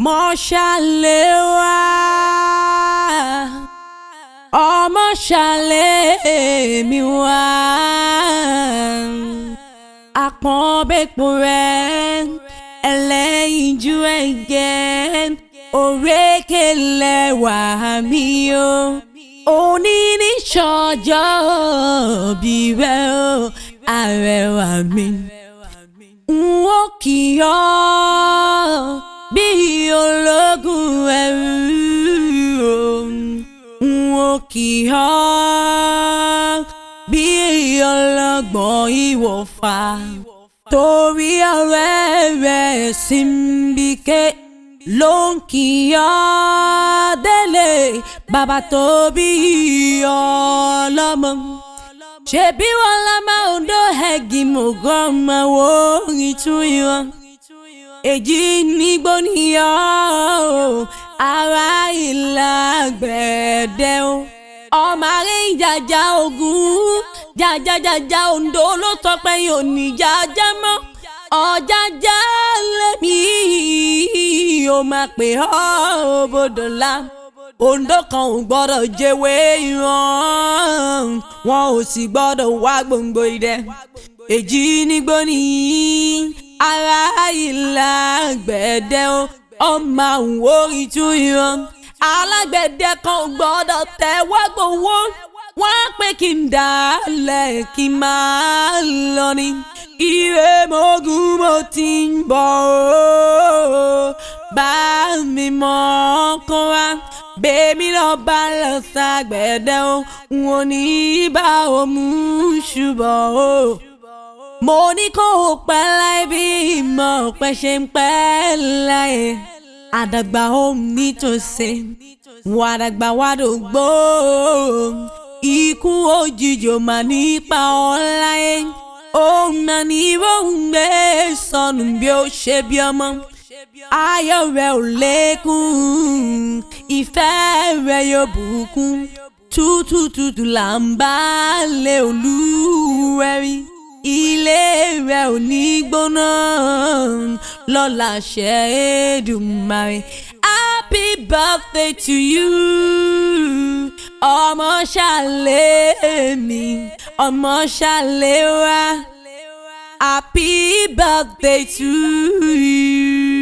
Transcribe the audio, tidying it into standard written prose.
Mọ́ṣálẹ́wà ọmọ ṣàlẹ́ mi wá àpọ́nbẹ́pọ̀ rẹ̀ ẹlẹ́yinjú ẹ̀gẹ́ òrékelẹ́wà mi o òní ní ṣọjọ́ bí rẹ̀ o arẹwà mi n ó kì ọ́ bí ológun ẹrú n ó kì ọ́ bí ọlọ́gbọ́n ìwọ̀fà torí ọ̀rẹ́ rẹ̀ Símbíké ló ń kì ọ́ délé bàbá tó bí ọlọ́mọ ṣebí wọn la máa ń dó ẹ̀gì mọ̀gọ́ máa wo ìtúyọ̀ èjì nígbó níyọ̀ ara ìlàgbẹ̀dẹ o ọmọ rẹ̀ ń jàjà ogun jàjà Oǹdó ló tọpẹ́ yóò ní jàjà mọ́ ọ̀jàjà lẹ́mí ó máa pè ọ́ bòdòlá Oǹdó kan ò gbọ́dọ̀ jẹ́wé ìran wọn ò sì gbọ́dọ̀ wá gbòǹgbò idẹ èjì nígbó ní ara ìlàgbẹ̀dẹ o ọmọ àwọn orí tún ìran alágbẹ̀dẹ kan ò gbọ́dọ̀ tẹ́wọ́ gbòǹwó wọ́n á pé kí n dálẹ̀ kí n máa lọ ní ire mogun mo ti ń bọ̀ o bá mi mọ̀ ọkàn wa bèmí lọ bá lọ ságbẹ̀dẹ o wọn ní bá omu ṣùbọ̀ o mo ní kó o pẹ́ láì bí ìmọ̀ ọ̀pẹ ṣe ń pẹ́ láì àdàgbà òun nítòsí wàdàgbà wàdògbò ikú òjijì ò mà nípa ọ̀la ẹ̀ òun náà ní ìròǹgbé sọnù bí ó ṣe bí ọmọ ayọ̀ rẹ̀ ò lékún ìfẹ́ rẹ̀ yóò bùkún tútù là ń bá lé olúwẹ̀rí ilé rẹ̀ ò ní gbóná lọ́la ṣe Èdùmàrè. Happy birthday to you ọmọ ṣàlẹ́ mi ọmọ ṣàlẹ́ wa happy birthday to you.